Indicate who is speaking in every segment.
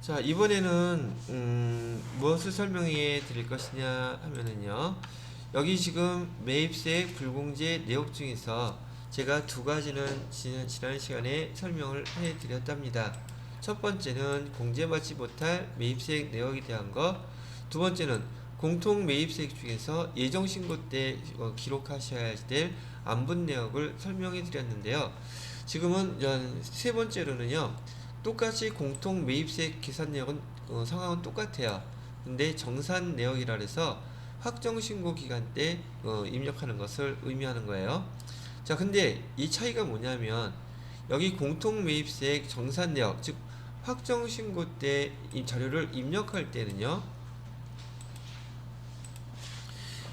Speaker 1: 자, 이번에는 무엇을 설명해 드릴 것이냐 하면은요. 여기 지금 매입세 불공제 내역 중에서 제가 두 가지는 지난 시간에 설명을 해 드렸답니다. 첫 번째는 공제받지 못할 매입세액 내역에 대한 것, 두 번째는 공통 매입세액 중에서 예정신고 때 기록하셔야 될 안분 내역을 설명해 드렸는데요. 지금은 세 번째로는요. 똑같이 공통 매입세 계산 내역은 상황은 똑같아요. 근데 정산 내역이라 해서 확정 신고 기간 때 입력하는 것을 의미하는 거예요. 자, 근데 이 차이가 뭐냐면 여기 공통 매입세 정산 내역, 즉 확정 신고 때 이 자료를 입력할 때는요.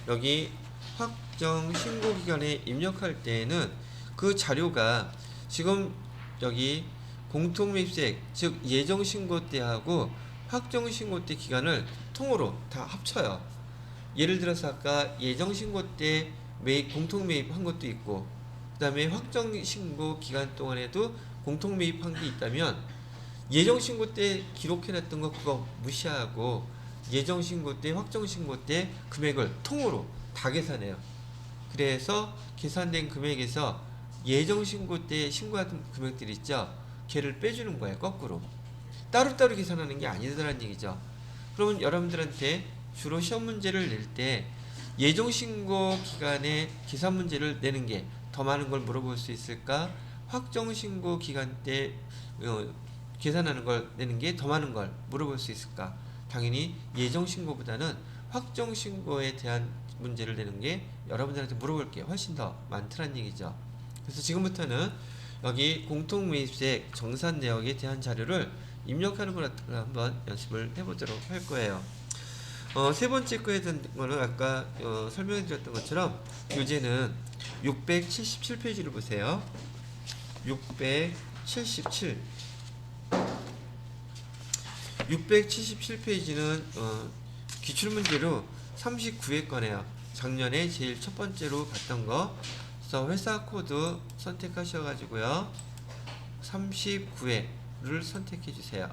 Speaker 1: 여기 확정 신고 기간에 입력할 때에는 그 자료가 지금 여기 공통매입세액, 즉 예정신고 때하고 확정신고 때 기간을 통으로 다 합쳐요. 예를 들어서 아까 예정신고 때 공통매입한 것도 있고 그 다음에 확정신고 기간 동안에도 공통매입한 게 있다면 예정신고 때 기록해놨던 거 그거 무시하고 예정신고 때 확정신고 때 금액을 통으로 다 계산해요. 그래서 계산된 금액에서 예정신고 때 신고한 금액들 있죠. 걔를 빼주는 거예요. 거꾸로. 따로따로 계산하는 게 아니더라는 얘기죠. 그러면 여러분들한테 주로 시험 문제를 낼 때 예정신고 기간에 계산 문제를 내는 게 더 많은 걸 물어볼 수 있을까? 확정신고 기간 때 계산하는 걸 내는 게 더 많은 걸 물어볼 수 있을까? 당연히 예정신고보다는 확정신고에 대한 문제를 내는 게 여러분들한테 물어볼 게 훨씬 더 많더란 얘기죠. 그래서 지금부터는 여기 공통매입세 정산 내역에 대한 자료를 입력하는 걸 한번 연습을 해보도록 할 거예요. 세 번째 거에 대한 거는 아까 설명해 드렸던 것처럼 교재는 677페이지를 보세요. 677페이지는 기출문제로 39회 거네요. 작년에 제일 첫 번째로 봤던 거. 그래서 회사 코드 선택하셔가지고요. 39회를 선택해 주세요.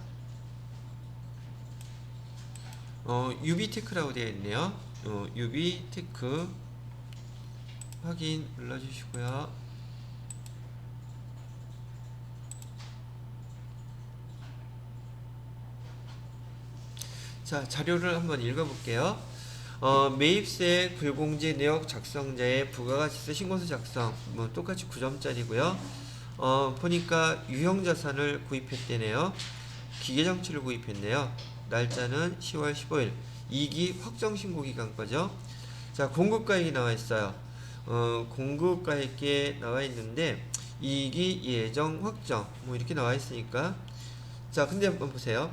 Speaker 1: 유비테크라고 되어 있네요. 유비테크 확인 눌러주시고요. 자, 자료를 한번 읽어볼게요. 매입세 불공제 내역 작성자의 부가가치세 신고서 작성 똑같이 9점짜리고요. 보니까 유형자산을 구입했대네요. 기계장치를 구입했네요. 날짜는 10월 15일 2기 확정신고기간 거죠. 자, 공급가액이 나와 있어요. 공급가액에 나와 있는데 2기 예정 확정 이렇게 나와 있으니까 자, 근데 한번 보세요.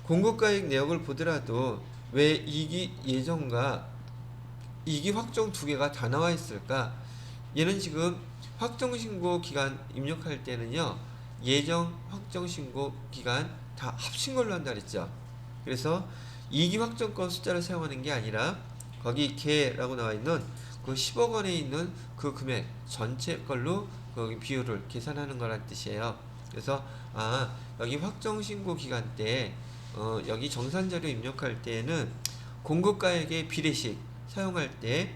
Speaker 1: 공급가액 내역을 보더라도 왜 2기 예정과 2기 확정 두 개가 다 나와 있을까? 얘는 지금 확정신고 기간 입력할 때는요, 예정 확정신고 기간 다 합친 걸로 한다 그랬죠. 그래서 2기 확정권 숫자를 사용하는 게 아니라 거기 개라고 나와 있는 그 10억 원에 있는 그 금액 전체 걸로 그 비율을 계산하는 거란 뜻이에요. 그래서 여기 확정신고 기간 때 여기 정산자료 입력할 때는 공급가액의 비례식 사용할 때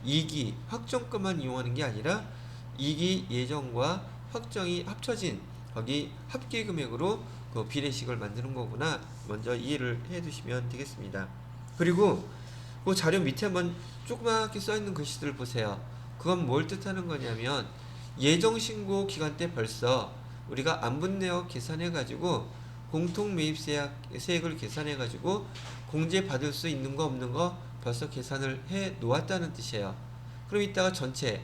Speaker 1: 2기 확정권만 이용하는 게 아니라 2기 예정과 확정이 합쳐진 거기 합계금액으로 그 비례식을 만드는 거구나. 먼저 이해를 해 두시면 되겠습니다. 그리고 그 자료 밑에 한번 조그맣게 써있는 글씨들 보세요. 그건 뭘 뜻하는 거냐면 예정신고 기간 때 벌써 우리가 안분내역 계산해가지고 공통매입세액을 계산해가지고 공제 받을 수 있는 거 없는 거 벌써 계산을 해 놓았다는 뜻이에요. 그럼 이따가 전체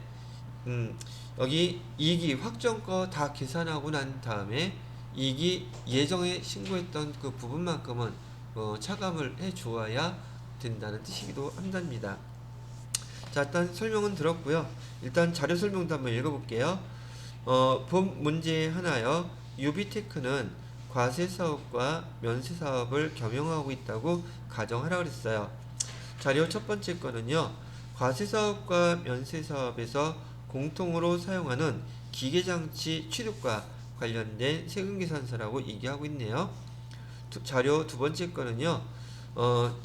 Speaker 1: 여기 2기 확정 거 다 계산하고 난 다음에 2기 예정에 신고했던 그 부분만큼은 차감을 해 주어야 된다는 뜻이기도 한답니다. 자, 일단 설명은 들었고요. 일단 자료 설명도 한번 읽어볼게요. 본 문제 하나요. 유비테크는 과세사업과 면세사업을 겸용하고 있다고 가정하라 그랬어요. 자료 첫 번째 거는요. 과세사업과 면세사업에서 공통으로 사용하는 기계장치 취득과 관련된 세금계산서라고 얘기하고 있네요. 자료 두 번째 거는요.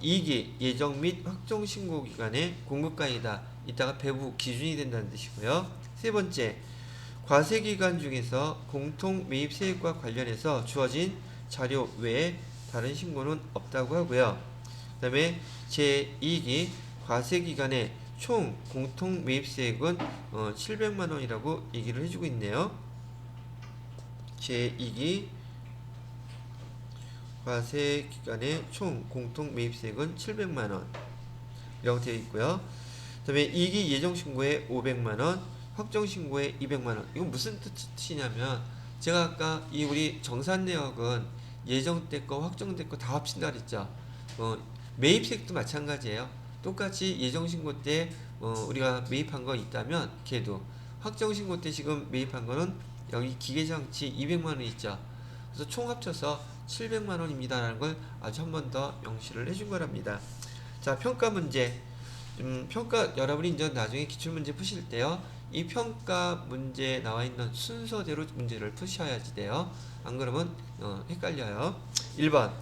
Speaker 1: 이익이 예정 및 확정 신고 기간의 공급가이다. 이따가 배부 기준이 된다는 뜻이고요. 세 번째, 과세 기간 중에서 공통 매입 세액과 관련해서 주어진 자료 외에 다른 신고는 없다고 하고요. 그 다음에 제2기 과세 기간에 총 공통 매입 세액은 700만 원이라고 얘기를 해주고 있네요. 제2기 과세 기간에 총 공통 매입세액은 700만 원 이라고 되어 있고요. 그 다음에 2기 예정 신고에 500만 원, 확정 신고에 200만 원. 이건 무슨 뜻이냐면 제가 아까 이 우리 정산 내역은 예정 때 거, 확정 때 거 다 합친다 그랬죠. 매입세액도 마찬가지예요. 똑같이 예정 신고 때 우리가 매입한 거 있다면 걔도 확정 신고 때 지금 매입한 거는 여기 기계장치 200만 원 있죠. 그래서 총 합쳐서 700만 원입니다 라는 걸 아주 한 번 더 명시를 해준 거랍니다. 자, 평가 문제. 평가 여러분이 이제 나중에 기출문제 푸실 때요, 이 평가 문제 나와 있는 순서대로 문제를 푸셔야지 돼요. 안 그러면 헷갈려요. 1번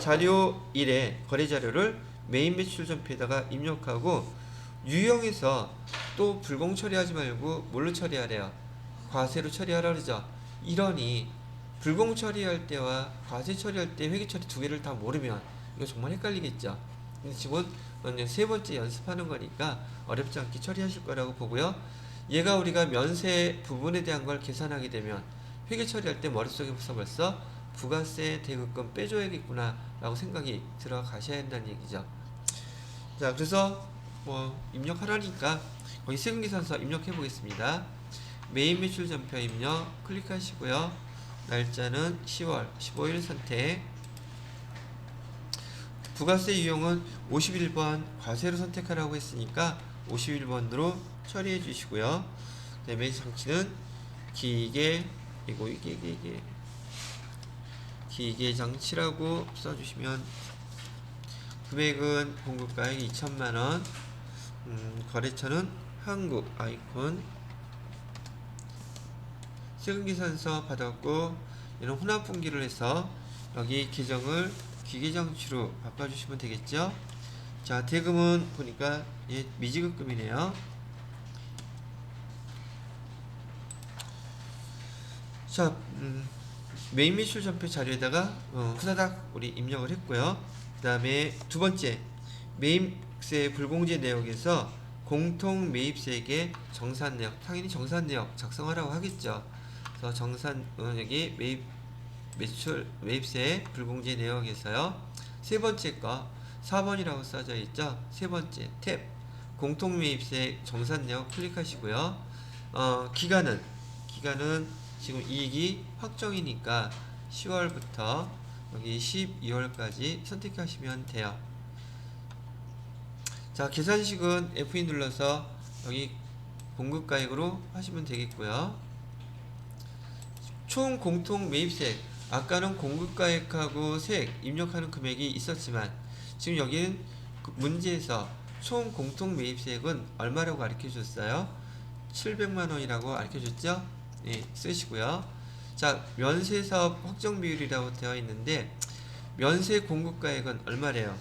Speaker 1: 자료 1에 거래 자료를 메인 매출 전표에다가 입력하고 유형에서 또 불공 처리하지 말고 뭘로 처리하래요? 과세로 처리하라 그러죠. 이러니 불공 처리할 때와 과세 처리할 때 회계 처리 두 개를 다 모르면 이거 정말 헷갈리겠죠. 근데 지금 세 번째 연습하는 거니까 어렵지 않게 처리하실 거라고 보고요. 얘가 우리가 면세 부분에 대한 걸 계산하게 되면 회계 처리할 때 머릿속에 벌써 부가세 대급금 빼줘야겠구나 라고 생각이 들어가셔야 한다는 얘기죠. 자, 그래서 입력하라니까 거기 세금계산서 입력해 보겠습니다. 메인 매출 전표 입력 클릭하시고요. 날짜는 10월 15일 선택. 부가세 유형은 51번 과세로 선택하라고 했으니까 51번으로 처리해 주시고요. 그 다음에 장치는 기계 기계 장치라고 써주시면, 금액은 공급가액 2천만원, 거래처는 한국 아이콘, 세금계산서 받았고 얘는 혼합분기를 해서 여기 계정을 기계장치로 바꿔주시면 되겠죠. 자, 대금은 보니까 미지급금이네요. 자, 메인 매출 전표 자료에다가 후다닥 우리 입력을 했고요. 그 다음에 두 번째, 매입세 불공제 내역에서 공통 매입세액의 정산 내역, 당연히 정산 내역 작성하라고 하겠죠. 그래서 정산 여기 매입세 불공제 내역에서요, 세 번째 거 4번이라고 써져 있죠. 세 번째 탭 공통 매입세 정산 내역 클릭하시고요. 기간은 지금 이익이 확정이니까 10월부터 여기 12월까지 선택하시면 돼요. 자, 계산식은 F2 눌러서 여기 공급가액으로 하시면 되겠고요. 총 공통 매입세액, 아까는 공급가액하고 세액 입력하는 금액이 있었지만 지금 여기는 문제에서 총 공통 매입세액은 얼마라고 가르쳐 줬어요? 700만 원이라고 가르쳐 줬죠? 네, 쓰시고요. 자, 면세사업 확정 비율이라고 되어 있는데 면세 공급가액은 얼마래요?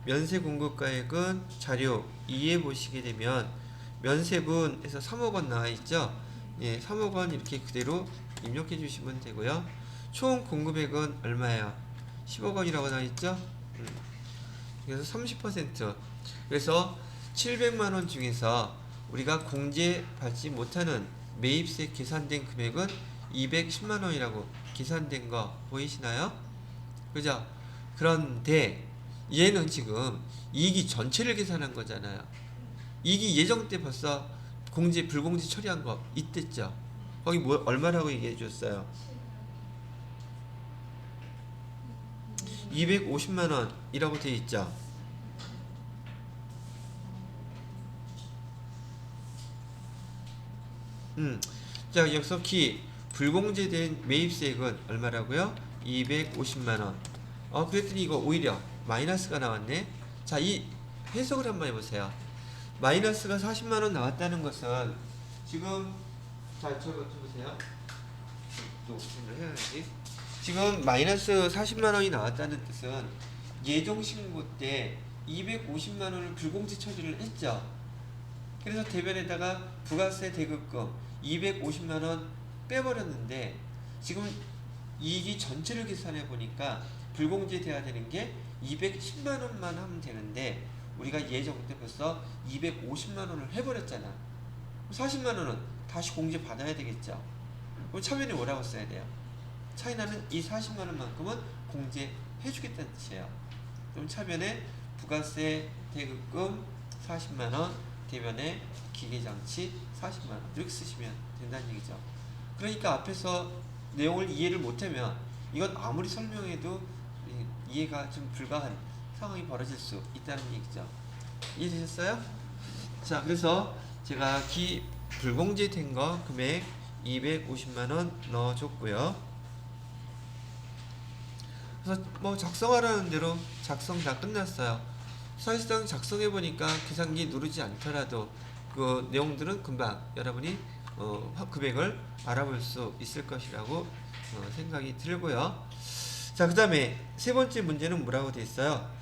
Speaker 1: 면세 공급가액은 자료 2에 보시게 되면 면세분에서 3억 원 나와 있죠? 예, 3억 원 이렇게 그대로 입력해 주시면 되고요. 총 공급액은 얼마예요? 10억 원이라고 나와 있죠? 그래서 30%. 그래서 700만 원 중에서 우리가 공제받지 못하는 매입세 계산된 금액은 210만 원이라고 계산된 거 보이시나요? 그죠? 그런데 얘는 지금 이익이 전체를 계산한 거잖아요. 이익이 예정 때 벌써 공제 불공제 처리한 거 있댔죠. 거기 얼마라고 얘기해 줬어요? 250만 원이라고 되어 있죠. 자, 여기서 불공제된 매입세액은 얼마라고요? 250만 원. 그랬더니 이거 오히려 마이너스가 나왔네. 자, 이 해석을 한번 해보세요. 마이너스가 40만 원 나왔다는 것은 지금, 자, 저거 보세요. 또 오픈을 해야지. 지금 마이너스 40만 원이 나왔다는 뜻은 예정 신고 때 250만 원을 불공제 처리를 했죠. 그래서 대변에다가 부가세 대급금 250만 원 빼버렸는데 지금 이익이 전체를 계산해 보니까 불공제 돼야 되는 게 210만 원만 하면 되는데 우리가 예정 때 벌써 250만 원을 해버렸잖아. 40만 원은 다시 공제 받아야 되겠죠. 그럼 차변에 뭐라고 써야 돼요? 차이나는 이 40만 원만큼은 공제해 주겠다는 뜻이에요. 그럼 차변에 부가세 대급금 40만 원, 대변에 기계장치 40만 원 이렇게 쓰시면 된다는 얘기죠. 그러니까 앞에서 내용을 이해를 못하면 이건 아무리 설명해도 이해가 좀 불가한 상황이 벌어질 수 있다는 얘기죠. 이해되셨어요? 자, 그래서 제가 불공제 된 거 금액 250만 원 넣어줬고요. 그래서 뭐 작성하라는 대로 작성 다 끝났어요. 사실상 작성해 보니까 계산기 누르지 않더라도 그 내용들은 금방 여러분이 금액을 알아볼 수 있을 것이라고 생각이 들고요. 자, 그 다음에 세 번째 문제는 뭐라고 되어 있어요?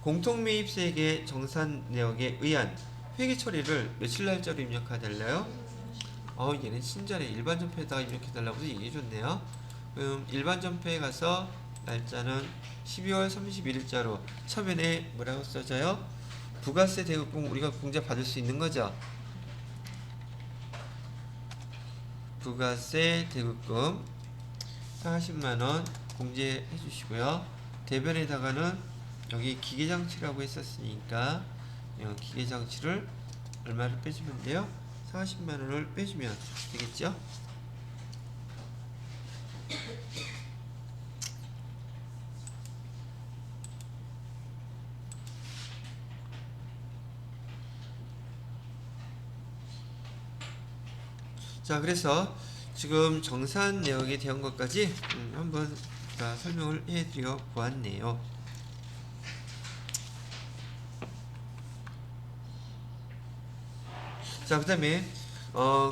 Speaker 1: 공통매입세액의 정산 내역에 의한 회계 처리를 며칠 날짜로 입력해달래요? 얘는 친절해. 일반 전표에다가 입력해달라고 해서 얘기해줬네요. 그럼 일반 전표에 가서 날짜는 12월 31일자로 처변에 뭐라고 써져요? 부가세 대급금 우리가 공제 받을 수 있는 거죠. 부가세 대급금 40만원 공제해 주시고요. 대변에다가는 여기 기계장치라고 했었으니까 기계장치를 얼마를 빼주면 돼요? 40만원을 빼주면 되겠죠? 자, 그래서 지금 정산 내역에 대한 것까지 한번 다 설명을 해드려 보았네요. 자, 그 다음에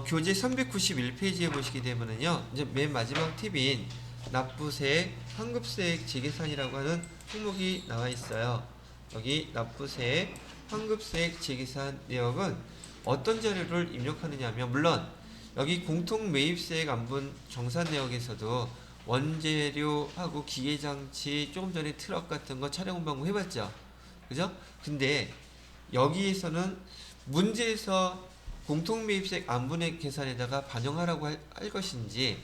Speaker 1: 교재 391페이지에 보시게 되면은요, 이제 맨 마지막 팁인 납부세, 환급세액 재계산이라고 하는 항목이 나와 있어요. 여기 납부세, 환급세액 재계산 내역은 어떤 자료를 입력하느냐 하면, 물론 여기 공통매입세액 안분 정산 내역에서도 원재료하고 기계장치, 조금 전에 트럭 같은 거 촬영 운반고 해봤죠? 그죠? 근데 여기에서는 문제에서 공통매입세액 안분액 계산에다가 반영하라고 할 것인지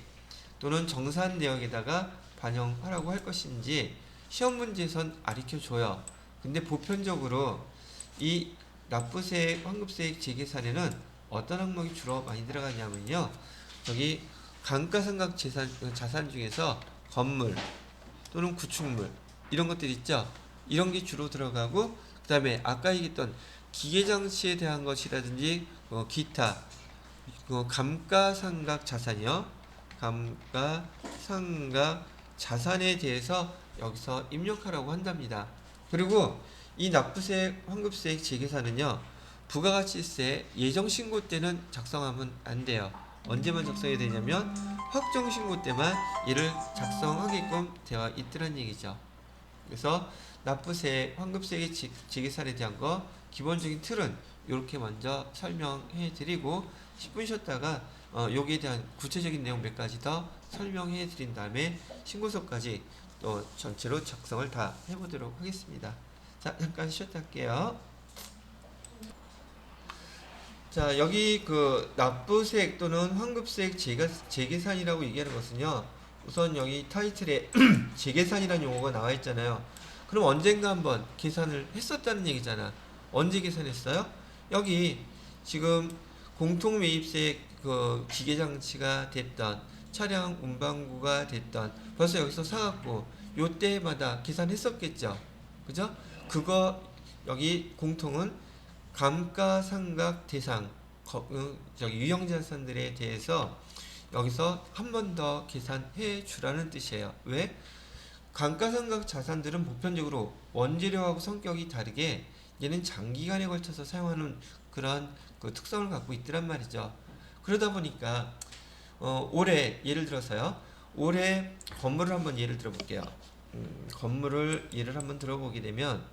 Speaker 1: 또는 정산 내역에다가 반영하라고 할 것인지 시험 문제에선 가르쳐줘요. 근데 보편적으로 이 납부세액, 환급세액 재계산에는 어떤 항목이 주로 많이 들어가냐면요, 저기 감가상각 자산 중에서 건물 또는 구축물 이런 것들 있죠. 이런 게 주로 들어가고, 그 다음에 아까 얘기했던 기계장치에 대한 것이라든지 기타 감가상각 자산이요. 감가상각 자산에 대해서 여기서 입력하라고 한답니다. 그리고 이 납부세액, 환급세액 재계산은요, 부가가치세 예정신고 때는 작성하면 안 돼요. 언제만 작성해야 되냐면 확정신고 때만 이를 작성하게끔 되어 있더란 얘기죠. 그래서 납부세액, 환급세액 재계산에 대한 거 기본적인 틀은 이렇게 먼저 설명해 드리고 10분 쉬었다가 여기에 대한 구체적인 내용 몇 가지 더 설명해 드린 다음에 신고서까지 또 전체로 작성을 다 해보도록 하겠습니다. 자, 잠깐 쉬었다 할게요. 자, 여기 그 납부세액 또는 환급세액 재계산이라고 얘기하는 것은요, 우선 여기 타이틀에 재계산이라는 용어가 나와 있잖아요. 그럼 언젠가 한번 계산을 했었다는 얘기잖아. 언제 계산했어요? 여기 지금 공통매입세액 그 기계장치가 됐던 차량 운반구가 됐던 벌써 여기서 사갖고 요때마다 계산했었겠죠. 그죠? 그거 여기 공통은 감가상각 대상 유형자산들에 대해서 여기서 한 번 더 계산해 주라는 뜻이에요. 왜? 감가상각 자산들은 보편적으로 원재료하고 성격이 다르게 얘는 장기간에 걸쳐서 사용하는 그런 그 특성을 갖고 있더란 말이죠. 그러다 보니까 올해 예를 들어서요, 올해 건물을 한번 예를 들어 볼게요. 건물을 예를 한번 들어보게 되면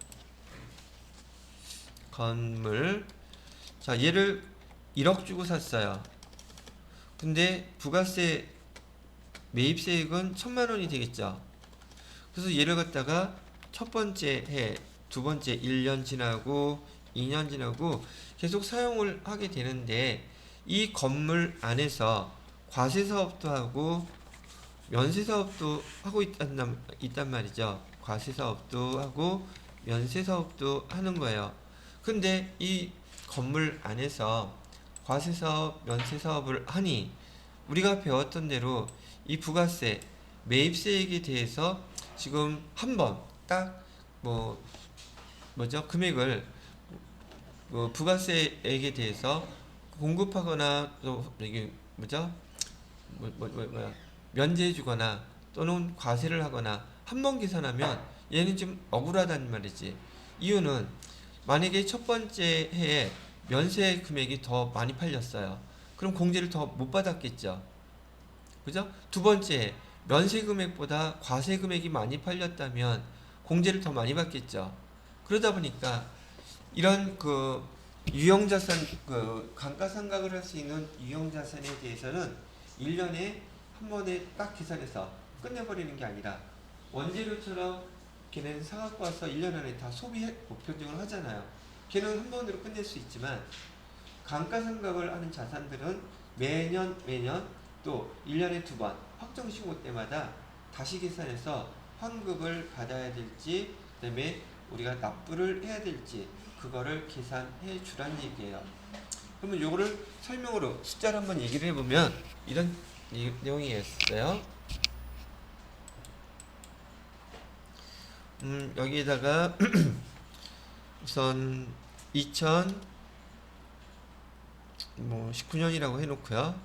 Speaker 1: 건물, 자 얘를 1억 주고 샀어요. 근데 부가세 매입세액은 1,000만 원이 되겠죠. 그래서 얘를 갖다가 첫 번째 해, 두 번째 1년 지나고 2년 지나고 계속 사용을 하게 되는데 이 건물 안에서 과세 사업도 하고 면세 사업도 하고 있단 말이죠. 과세 사업도 하고 면세 사업도 하는 거예요. 근데 이 건물 안에서 과세 사업, 면세 사업을 하니 우리가 배웠던 대로 이 부가세, 매입세액에 대해서 지금 한번 딱 뭐죠? 금액을 부가세액에 대해서 공급하거나 또 이게 뭐죠? 뭐야? 면제해주거나 또는 과세를 하거나 한 번 계산하면 얘는 좀 억울하다는 말이지. 이유는 만약에 첫 번째 해에 면세 금액이 더 많이 팔렸어요. 그럼 공제를 더 못 받았겠죠. 그죠? 두 번째 면세 금액보다 과세 금액이 많이 팔렸다면 공제를 더 많이 받겠죠. 그러다 보니까 이런 유형자산, 감가상각을 할 수 있는 유형자산에 대해서는 1년에 한 번에 딱 계산해서 끝내버리는 게 아니라 원재료처럼 걔는 사갖고 와서 1년 안에 다 소비 목표증을 하잖아요. 걔는 한 번으로 끝낼 수 있지만 감가상각을 하는 자산들은 매년 또 1년에 두 번 확정신고 때마다 다시 계산해서 환급을 받아야 될지 그다음에 우리가 납부를 해야 될지 그거를 계산해 주란 얘기예요. 그러면 요거를 설명으로 숫자를 한번 얘기를 해보면 이런 내용이었어요. 여기에다가 우선 2019년이라고 해놓고요.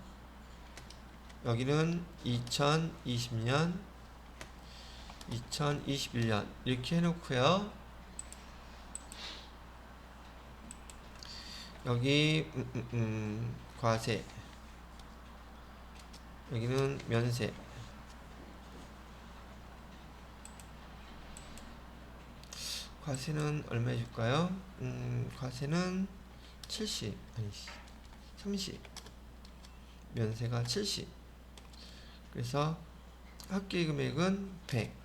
Speaker 1: 여기는 2020년, 2021년 이렇게 해놓고요. 여기 과세, 여기는 면세, 과세는 얼마 해줄까요? 과세는 70, 아니지 30, 면세가 70. 그래서 합계 금액은 100.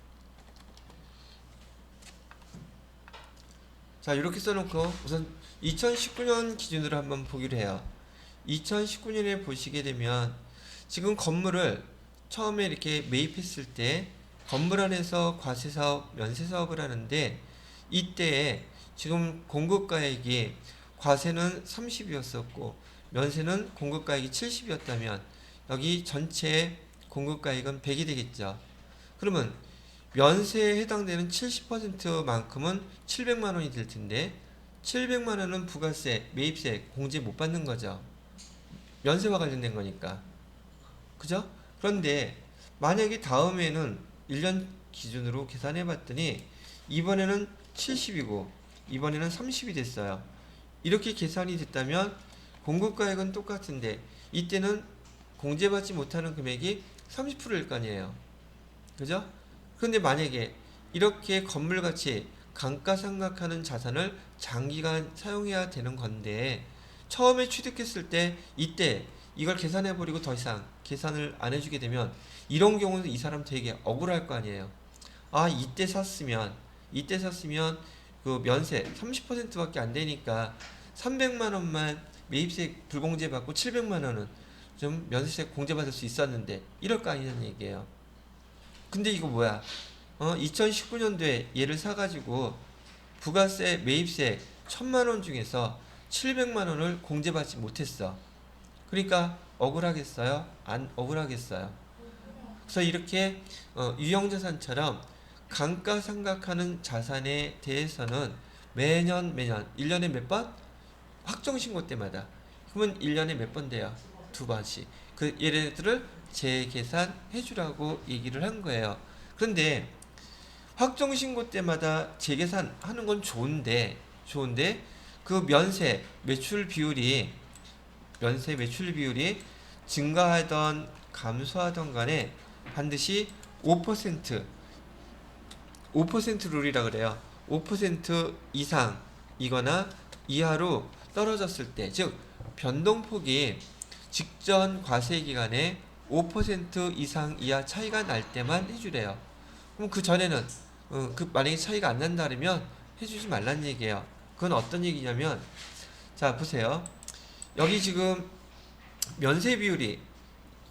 Speaker 1: 자, 이렇게 써놓고 우선 2019년 기준으로 한번 보기로 해요. 2019년에 보시게 되면 지금 건물을 처음에 이렇게 매입했을 때 건물 안에서 과세사업, 면세사업을 하는데 이때에 지금 공급가액이 과세는 30이었었고 면세는 공급가액이 70이었다면 여기 전체 공급가액은 100이 되겠죠. 그러면 면세에 해당되는 70%만큼은 700만 원이 될 텐데 700만 원은 부가세, 매입세 공제 못 받는 거죠. 면세와 관련된 거니까. 그죠? 그런데 만약에 다음에는 1년 기준으로 계산해 봤더니 이번에는 70이고 이번에는 30이 됐어요. 이렇게 계산이 됐다면 공급가액은 똑같은데 이때는 공제받지 못하는 금액이 30%일 거 아니에요. 그죠? 그런데 만약에 이렇게 건물같이 감가상각하는 자산을 장기간 사용해야 되는 건데 처음에 취득했을 때 이때 이걸 계산해버리고 더 이상 계산을 안 해주게 되면 이런 경우는 이 사람 되게 억울할 거 아니에요. 아, 이때 샀으면 그 면세 30%밖에 안 되니까 300만 원만 매입세 불공제 받고 700만 원은 좀 면세세 공제받을 수 있었는데 이럴 거 아니냐는 얘기예요. 근데 이거 뭐야? 2019년도에 얘를 사가지고 부가세 매입세 1,000만 원 중에서 700만 원을 공제받지 못했어. 그러니까 억울하겠어요? 안 억울하겠어요? 그래서 이렇게 유형자산처럼 감가상각하는 자산에 대해서는 매년 1년에 몇 번? 확정신고 때마다. 그러면 1년에 몇 번 돼요? 2번씩. 그 얘네들을 재계산해 주라고 얘기를 한 거예요. 그런데 확정신고 때마다 재계산하는 건 좋은데 그 면세 매출 비율이 증가하던 감소하던 간에 반드시 5% 룰이라 그래요. 5% 이상이거나 이하로 떨어졌을 때, 즉 변동폭이 직전 과세 기간에 5% 이상 이하 차이가 날 때만 해주래요. 그럼 그 전에는 만약에 차이가 안 난다 그러면 해주지 말란 얘기예요. 그건 어떤 얘기냐면, 자 보세요. 여기 지금 면세 비율이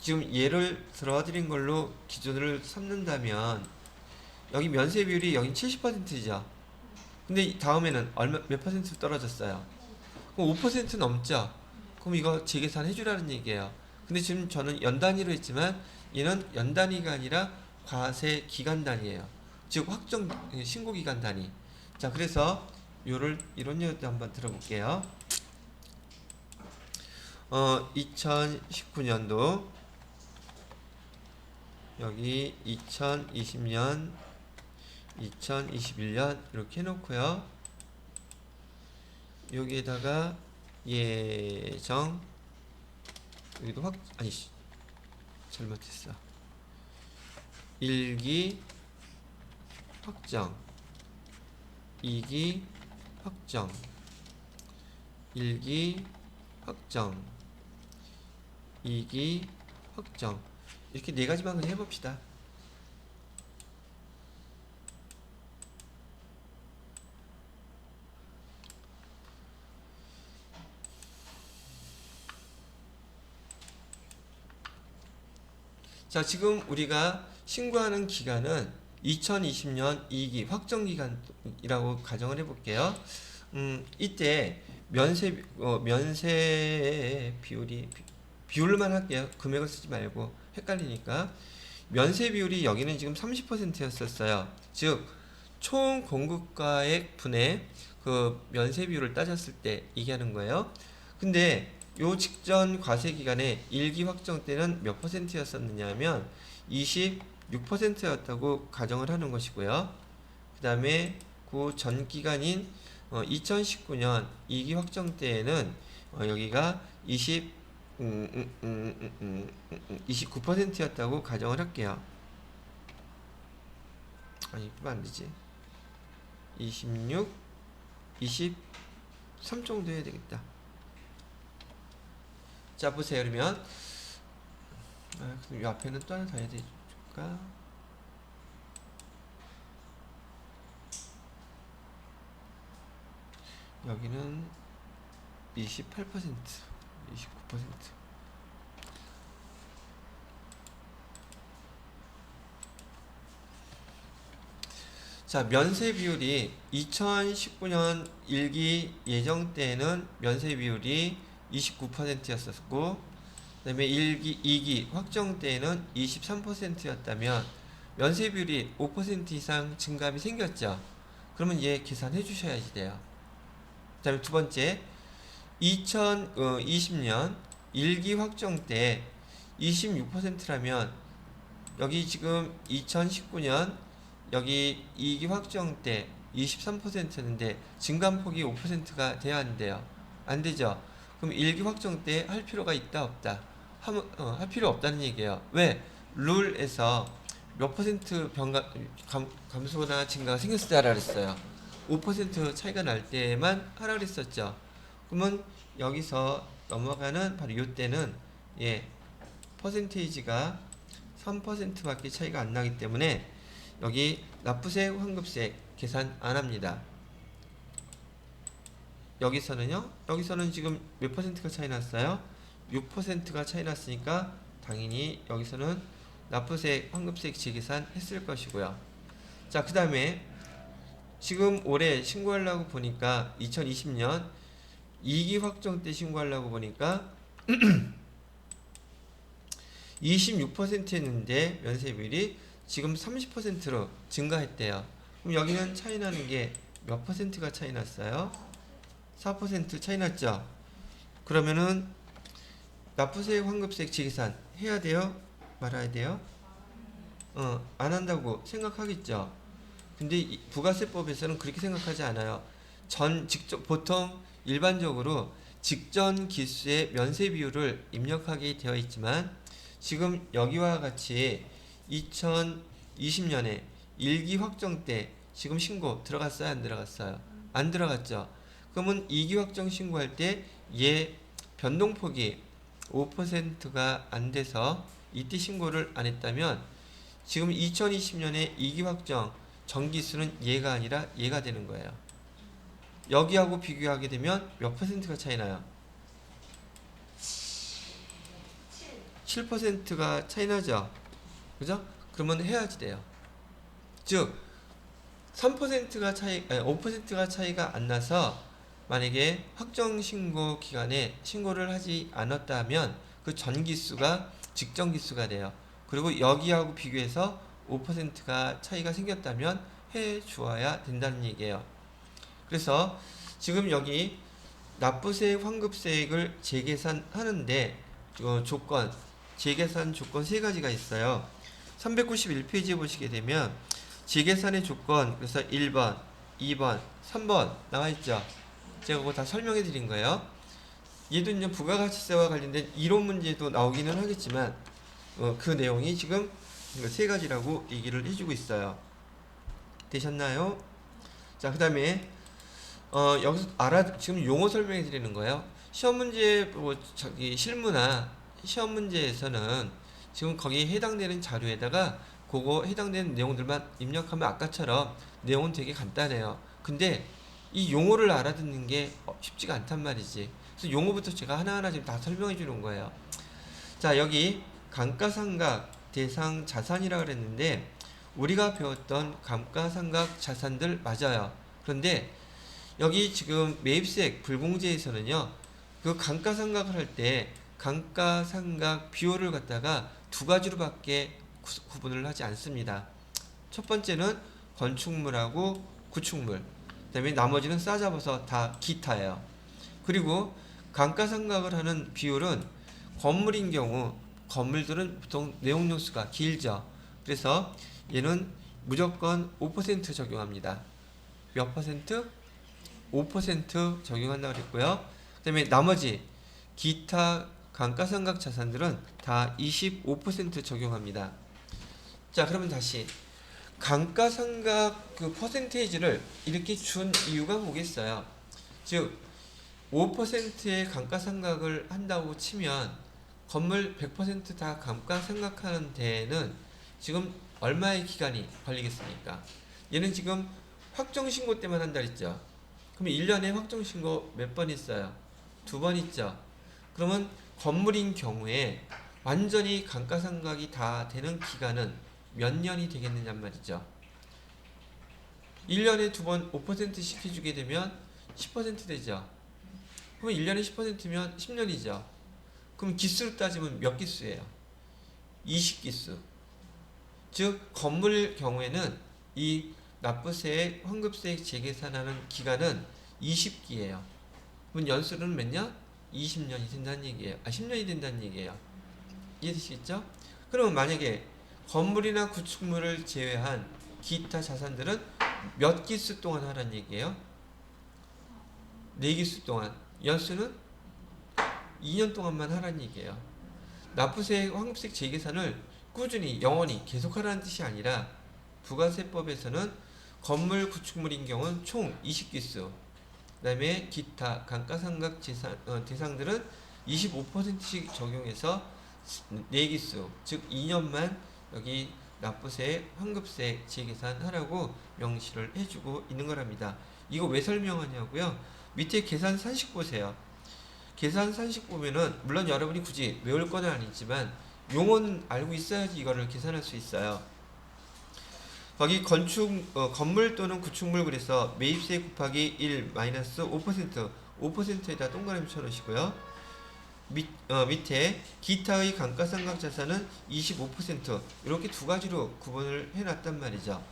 Speaker 1: 지금 예를 들어드린 걸로 기준을 삼는다면 여기 면세 비율이 여기 70%죠. 근데 다음에는 몇 퍼센트 떨어졌어요? 그럼 5% 넘죠? 그럼 이거 재계산 해주라는 얘기예요. 근데 지금 저는 연 단위로 했지만 얘는 연 단위가 아니라 과세 기간 단위예요. 즉 확정 신고 기간 단위. 자, 그래서 이런 예도 한번 들어볼게요. 2019년도 여기 2020년 2021년 이렇게 해놓고요. 여기에다가 예정 여기도 잘못했어. 1기 확정 2기 확정 1기 확정 2기 확정 이렇게 네 가지만 그냥 해봅시다. 자, 지금 우리가 신고하는 기간은 2020년 2기 확정기간이라고 가정을 해볼게요. 이때 면세 비율만 할게요. 금액을 쓰지 말고 헷갈리니까. 면세 비율이 여기는 지금 30%였었어요. 즉, 총 공급가액 분의 그 면세 비율을 따졌을 때 얘기하는 거예요. 근데 요 직전 과세 기간에 1기 확정 때는 몇 퍼센트였었느냐 하면 26%였다고 가정을 하는 것이고요. 그 다음에 그 전 기간인 2019년 2기 확정 때에는 여기가 29%였다고 가정을 할게요. 아니, 그러면 안 되지. 23 정도 해야 되겠다. 자, 보세요. 그러면 그럼 이 앞에는 또 하나 더 해야 될까? 여기는 28%, 29%. 자, 면세 비율이 2019년 1기 예정 때에는 면세 비율이 29%였었고, 그 다음에 2기 확정 때에는 23%였다면 면세 비율이 5% 이상 증감이 생겼죠. 그러면 얘 계산해 주셔야지 돼요. 그 다음에 두 번째, 2020년 1기 확정 때 26%라면 여기 지금 2019년 여기 2기 확정 때 23%였는데 증감폭이 5%가 돼야 한대요. 안 되죠? 그럼 1기 확정 때 할 필요가 있다 없다? 할 필요 없다는 얘기예요. 왜? 룰에서 몇 퍼센트 감소나 증가가 생겼을 때 하라 그랬어요. 5% 차이가 날 때만 하라 그랬었죠. 그러면 여기서 넘어가는 바로 이때는 퍼센테이지가 3%밖에 차이가 안 나기 때문에 여기 납부세, 환급세 계산 안 합니다. 여기서는 지금 몇 퍼센트가 차이 났어요? 6%가 차이 났으니까 당연히 여기서는 납부세, 환급세 재계산 했을 것이고요. 자, 그 다음에 지금 올해 신고하려고 보니까 2020년 2기 확정 때 신고하려고 보니까 26%였는데 면세비율이 지금 30%로 증가했대요. 그럼 여기는 차이 나는 게 몇 퍼센트가 차이 났어요? 4% 차이 났죠? 그러면은 납부세, 환급세 재계산 해야 돼요? 말아야 돼요? 안 한다고 생각하겠죠? 근데 부가세법에서는 그렇게 생각하지 않아요. 보통 일반적으로 직전 기수의 면세 비율을 입력하게 되어 있지만 지금 여기와 같이 2020년에 일기 확정 때 지금 신고 들어갔어요? 안 들어갔어요? 안 들어갔죠? 그러면 2기 확정 신고할 때 얘 변동폭이 5%가 안 돼서 이때 신고를 안 했다면 지금 2020년에 2기 확정 정기수는 얘가 아니라 얘가 되는 거예요. 여기하고 비교하게 되면 몇 퍼센트가 차이 나요? 7%가 차이 나죠? 그죠? 그러면 해야지 돼요. 즉 3%가 차이, 아니 5%가 차이가 안 나서 만약에 확정 신고 기간에 신고를 하지 않았다면 그 전기수가 직전기수가 돼요. 그리고 여기하고 비교해서 5%가 차이가 생겼다면 해 주어야 된다는 얘기예요. 그래서 지금 여기 납부세액, 환급세액을 재계산하는데 조건, 재계산 조건 세 가지가 있어요. 391페이지에 보시게 되면 재계산의 조건, 그래서 1번, 2번, 3번 나와 있죠. 제가 그거 다 설명해 드린 거예요. 얘도 이제 부가가치세와 관련된 이론 문제도 나오기는 하겠지만 그 내용이 지금 세 가지라고 얘기를 해주고 있어요. 되셨나요? 자, 그 다음에 여기서 지금 용어 설명해 드리는 거예요. 시험 문제, 저기 실무나 시험 문제에서는 지금 거기에 해당되는 자료에다가 그거 해당되는 내용들만 입력하면 아까처럼 내용은 되게 간단해요. 근데 이 용어를 알아듣는 게 쉽지가 않단 말이지. 그래서 용어부터 제가 하나하나 지금 다 설명해 주는 거예요. 자, 여기 감가상각 대상 자산이라고 그랬는데 우리가 배웠던 감가상각 자산들 맞아요. 그런데 여기 지금 매입세액 불공제에서는요, 그 감가상각을 할 때 감가상각 비율을 갖다가 두 가지로밖에 구분을 하지 않습니다. 첫 번째는 건축물하고 구축물, 그 다음에 나머지는 싸잡아서 다 기타예요. 그리고 감가상각을 하는 비율은 건물인 경우 건물들은 보통 내용용수가 길죠. 그래서 얘는 무조건 5% 적용합니다. 몇 퍼센트? 5% 적용한다고 그랬고요. 그 다음에 나머지 기타 감가상각 자산들은 다 25% 적용합니다. 자, 그러면 다시 감가상각 그 퍼센테이지를 이렇게 준 이유가 뭐겠어요? 즉 5%의 감가상각을 한다고 치면 건물 100% 다 감가상각하는 데에는 지금 얼마의 기간이 걸리겠습니까? 얘는 지금 확정신고 때만 한다 했죠. 그럼 1년에 확정신고 몇 번 있어요? 2번 있죠. 그러면 건물인 경우에 완전히 감가상각이 다 되는 기간은 몇 년이 되겠느냐 말이죠. 1년에 2번 5%씩 해주게 되면 10% 되죠. 그럼 1년에 10%면 10년이죠. 그럼 기수로 따지면 몇 기수예요? 20기수. 즉 건물 경우에는 이 납부세액, 환급세액 재계산하는 기간은 20기예요. 그럼 연수는 몇 년? 20년이 된다는 얘기예요. 10년이 된다는 얘기예요. 이해되시겠죠? 그러면 만약에 건물이나 구축물을 제외한 기타 자산들은 몇 기수 동안 하라는 얘기예요? 4기수 동안. 연수는 2년 동안만 하라는 얘기예요. 납부세액, 환급세액 재계산을 꾸준히 영원히 계속하라는 뜻이 아니라 부가세법에서는 건물, 구축물인 경우는 총 20기수, 그 다음에 기타 감가상각 대상들은 25%씩 적용해서 4기수, 즉 2년만 여기 납부세액, 환급세액 재계산하라고 명시를 해주고 있는 거랍니다. 이거 왜 설명하냐고요? 밑에 계산 산식 보세요. 계산 산식 보면은 물론 여러분이 굳이 외울 건 아니지만 용어는 알고 있어야지 이거를 계산할 수 있어요. 거기 건물 또는 구축물 그래서 매입세 곱하기 1 마이너스 5% 5%에다 동그라미 쳐놓으시고요. 밑에 기타의 감가상각 자산은 25% 이렇게 두 가지로 구분을 해놨단 말이죠.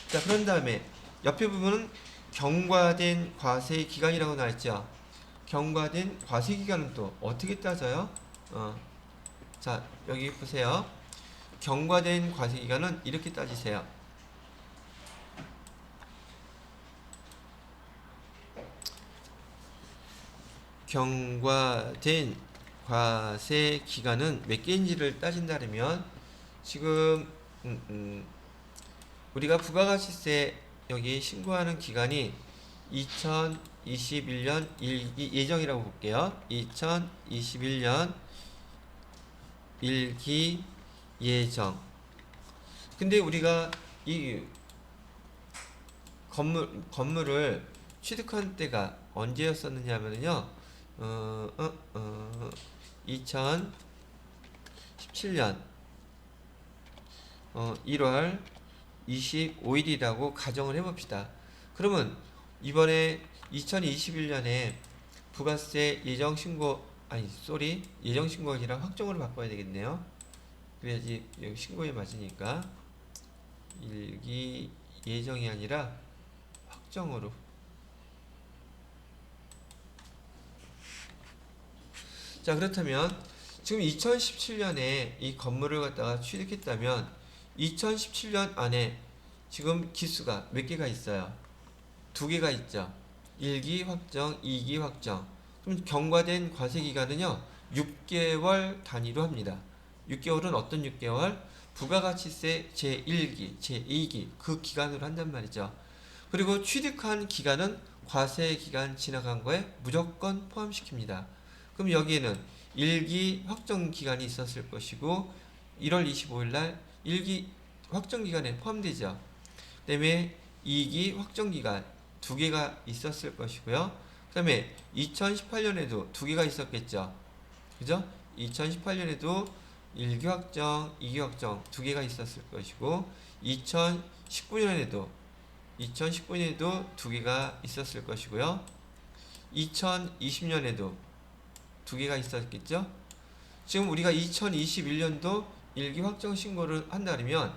Speaker 1: 자, 그런 다음에 옆에 부분은 경과된 과세 기간이라고 나왔죠. 경과된 과세 기간은 또 어떻게 따져요? 자, 여기 보세요. 경과된 과세 기간은 이렇게 따지세요. 경과된 과세 기간은 몇 개인지를 따진다면 지금 우리가 부가가치세 여기 신고하는 기간이 2021년 1기 예정이라고 볼게요. 2021년 1기 예정. 근데 우리가 이 건물을 취득한 때가 언제였었느냐 하면요. 2017년 1월 25일이라고 가정을 해봅시다. 그러면 이번에 2021년에 부가세 예정신고 예정신고가 아니라 확정으로 바꿔야 되겠네요. 그래야지 여기 신고에 맞으니까. 일기 예정이 아니라 확정으로. 자, 그렇다면 지금 2017년에 이 건물을 갖다가 취득했다면 2017년 안에 지금 기수가 몇 개가 있어요? 2개가 있죠. 1기 확정, 2기 확정. 그럼 경과된 과세기간은요 6개월 단위로 합니다. 6개월은 어떤 6개월? 부가가치세 제1기, 제2기 그 기간으로 한단 말이죠. 그리고 취득한 기간은 과세기간 지나간 거에 무조건 포함시킵니다. 그럼 여기에는 1기 확정 기간이 있었을 것이고 1월 25일 날 1기 확정 기간에 포함되죠. 그 다음에 2기 확정 기간 2개가 있었을 것이고요. 그 다음에 2018년에도 2개가 있었겠죠. 그죠? 2018년에도 1기 확정, 2기 확정 2개가 있었을 것이고 2019년에도 2개가 있었을 것이고요. 2020년에도 2개가 있었겠죠. 지금 우리가 2021년도 1기 확정 신고를 한다면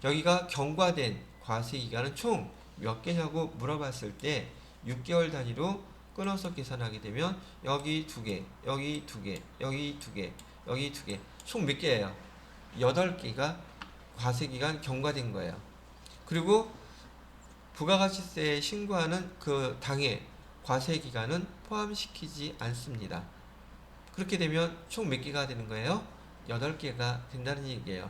Speaker 1: 여기가 경과된 과세기간은 총 몇 개냐고 물어봤을 때 6개월 단위로 끊어서 계산하게 되면 여기 2개, 여기 2개, 여기 2개, 여기 2개 총 몇 개예요? 8개가 과세기간 경과된 거예요. 그리고 부가가치세 신고하는 그 당해 과세기간은 포함시키지 않습니다. 그렇게 되면 총 몇 개가 되는 거예요? 8개가 된다는 얘기예요.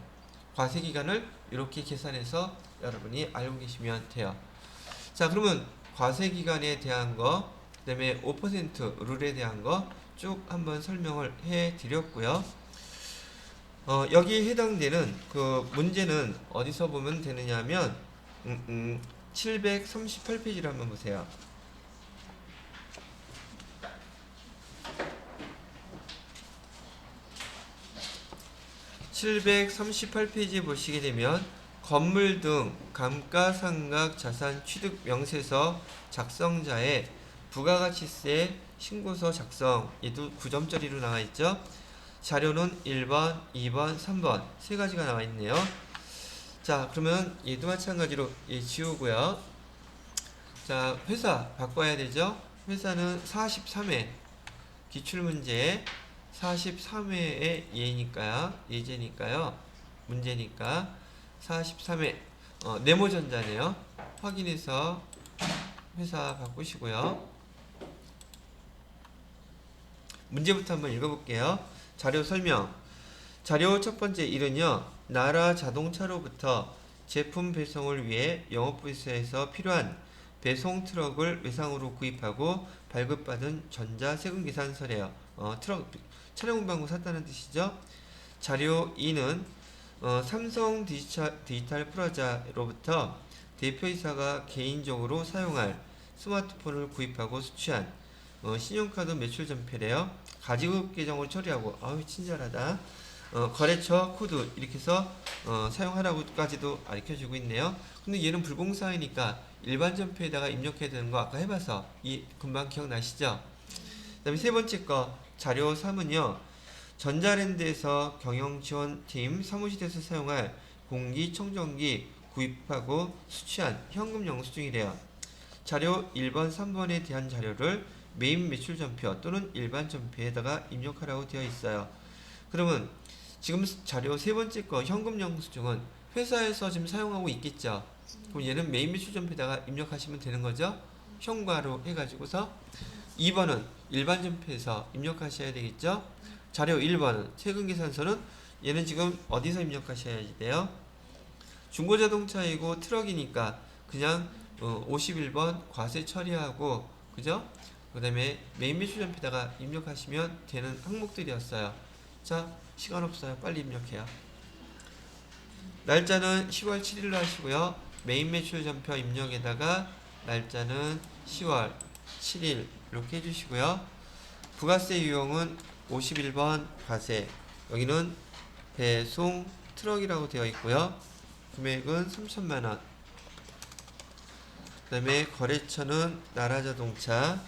Speaker 1: 과세기간을 이렇게 계산해서 여러분이 알고 계시면 돼요. 자, 그러면 과세기간에 대한 거, 그 다음에 5% 룰에 대한 거 쭉 한번 설명을 해 드렸고요. 여기에 해당되는 그 문제는 어디서 보면 되느냐 하면 738페이지를 한번 보세요. 738페이지 보시게 되면 건물 등 감가상각 자산 취득 명세서 작성자의 부가가치세 신고서 작성, 얘도 9점짜리로 나와 있죠. 자료는 1번, 2번, 3번 세 가지가 나와 있네요. 자, 그러면 얘도 마찬가지로 얘 지우고요. 자, 회사 바꿔야 되죠. 회사는 43회 기출문제 43회의 예제니까요. 문제니까 43회 네모전자네요. 확인해서 회사 바꾸시고요. 문제부터 한번 읽어볼게요. 자료 설명. 자료 첫 번째 1은요. 나라 자동차로부터 제품 배송을 위해 영업부서에서 필요한 배송 트럭을 외상으로 구입하고 발급받은 전자 세금 계산서래요. 트럭 차량 운반구 샀다는 뜻이죠. 자료 2는 삼성 디지털 프라자로부터 대표이사가 개인적으로 사용할 스마트폰을 구입하고 수취한 신용카드 매출 전표래요. 가지급 계정을 처리하고 친절하다. 거래처 코드 이렇게 해서 사용하라고까지도 알려주고 있네요. 근데 얘는 불공사이니까 일반 전표에다가 입력해야 되는 거 아까 해봐서 금방 기억나시죠? 그 다음에 세 번째 거 자료 3은요. 전자랜드에서 경영지원팀 사무실에서 사용할 공기청정기 구입하고 수취한 현금 영수증이래요. 자료 1번, 3번에 대한 자료를 메인 매출 전표 또는 일반 전표에다가 입력하라고 되어 있어요. 그러면 지금 자료 세 번째 거 현금 영수증은 회사에서 지금 사용하고 있겠죠. 그럼 얘는 메인 매출 전표에다가 입력하시면 되는 거죠. 현과로 해가지고서 2번은 일반 전표에서 입력하셔야 되겠죠. 자료 1번은 세금 계산서는 얘는 지금 어디서 입력하셔야 돼요? 중고자동차이고 트럭이니까 그냥 51번 과세 처리하고, 그죠? 그 다음에 메인 매출전표에다가 입력하시면 되는 항목들이었어요. 자, 시간 없어요. 빨리 입력해요. 날짜는 10월 7일로 하시고요. 메인 매출전표 입력에다가 날짜는 10월 7일 이렇게 해주시고요. 부가세 유형은 51번 과세, 여기는 배송 트럭이라고 되어 있고요. 금액은 3천만원. 그 다음에 거래처는 나라자동차,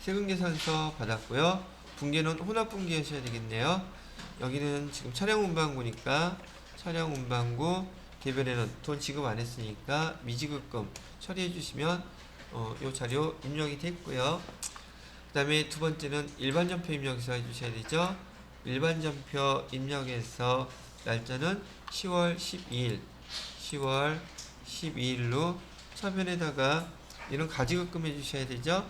Speaker 1: 세금계산서 받았고요. 분계는 혼합분계 하셔야 되겠네요. 여기는 지금 차량 운반구니까 차량 운반구 개별에는 돈 지급 안 했으니까 미지급금 처리해 주시면 요 자료 입력이 됐고요. 그 다음에 두 번째는 일반전표 입력해서 해주셔야 되죠. 일반전표 입력해서 날짜는 10월 12일 10월 12일로 차변에다가 이런 가지급금 해주셔야 되죠.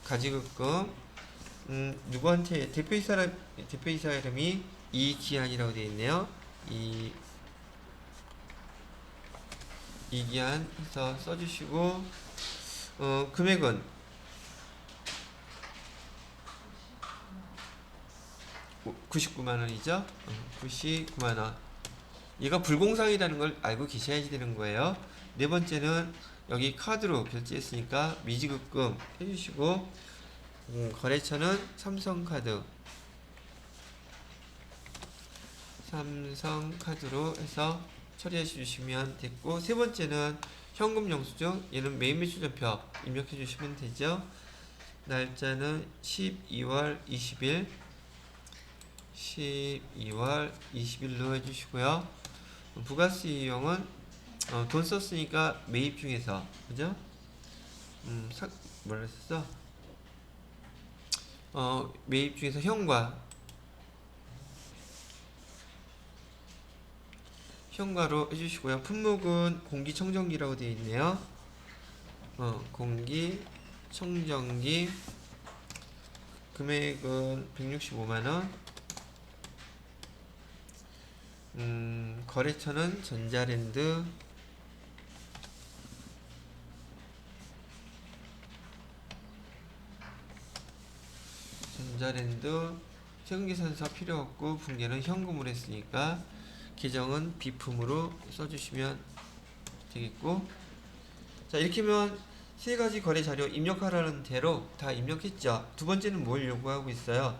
Speaker 1: 가지급금 누구한테 대표이사 이름이 이기한이라고 되어 있네요. 이기한 해서 써주시고, 금액은 99만원이죠. 99만원. 얘가 불공상이라는 걸 알고 계셔야지 되는 거예요. 네 번째는 여기 카드로 결제했으니까 미지급금 해주시고, 거래처는 삼성카드로 해서 처리해 주시면 됐고, 세 번째는 현금 영수증, 얘는 메인 매출전표 입력해 주시면 되죠. 날짜는 12월 20일 12월 20일로 해주시고요. 부가세 이용은 돈 썼으니까 매입 중에서, 그죠? 뭐라 했었어? 매입 중에서 현가로 해주시고요. 품목은 공기청정기라고 되어 있네요. 공기청정기 금액은 165만원. 거래처는 전자랜드, 세금계산서 필요 없고 분계는 현금으로 했으니까 계정은 비품으로 써주시면 되겠고, 자, 이렇게 하면 세 가지 거래 자료 입력하라는 대로 다 입력했죠. 두 번째는 뭘 요구하고 있어요?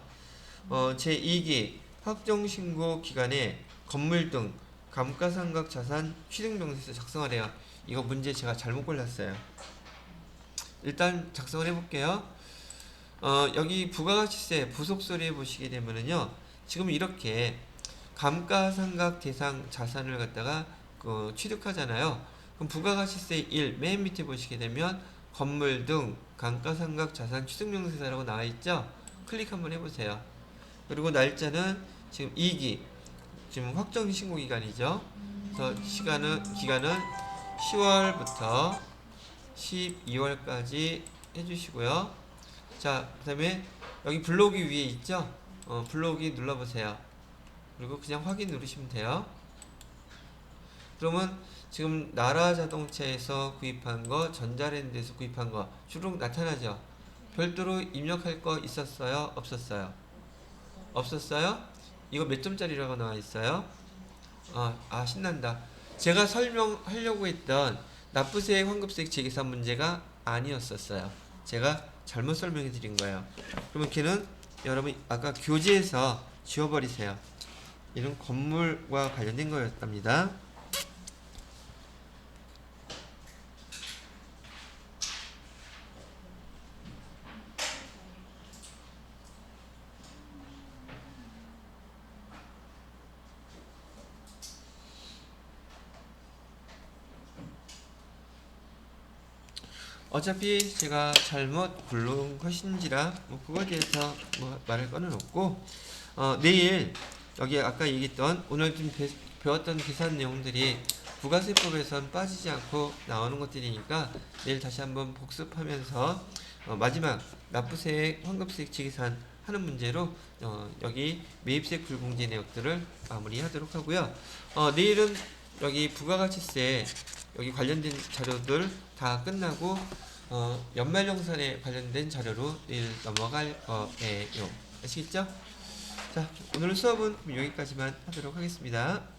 Speaker 1: 제2기 확정신고 기간에 건물 등 감가상각 자산 취득명세서 작성하래요. 이거 문제 제가 잘못 골랐어요. 일단 작성을 해볼게요. 여기 부가가치세 부속서류에 보시게 되면은요, 지금 이렇게 감가상각 대상 자산을 갖다가 취득하잖아요. 그럼 부가가치세 1 맨 밑에 보시게 되면 건물 등 감가상각 자산 취득명세서라고 나와 있죠. 클릭 한번 해보세요. 그리고 날짜는 지금 2기 지금 확정 신고 기간이죠. 그래서 기간은 10월부터 12월까지 해주시고요. 자, 그 다음에 여기 블록이 위에 있죠. 블록이 눌러보세요. 그리고 그냥 확인 누르시면 돼요. 그러면 지금 나라자동차에서 구입한 거, 전자랜드에서 구입한 거 주로 나타나죠. 별도로 입력할 거 있었어요? 없었어요? 없었어요? 이거 몇 점짜리라고 나와 있어요? 신난다. 제가 설명하려고 했던 납부세액, 환급세액 재계산 문제가 아니었었어요. 제가 잘못 설명해 드린 거예요. 그러면 걔는 여러분 아까 교재에서 지워버리세요. 이런 건물과 관련된 거였답니다. 어차피 제가 잘못 고른 것인지라 그거에 대해서 말할 거는 없고, 내일 여기 아까 얘기했던 오늘 좀 배웠던 계산 내용들이 부가세법에선 빠지지 않고 나오는 것들이니까 내일 다시 한번 복습하면서 마지막 납부세액, 환급세액 지계산 하는 문제로 여기 매입세액 불공제 내역들을 마무리하도록 하고요. 내일은 여기 부가가치세 여기 관련된 자료들 다 끝나고 연말정산에 관련된 자료로 내일 넘어갈 거예요. 아시겠죠? 자, 오늘 수업은 여기까지만 하도록 하겠습니다.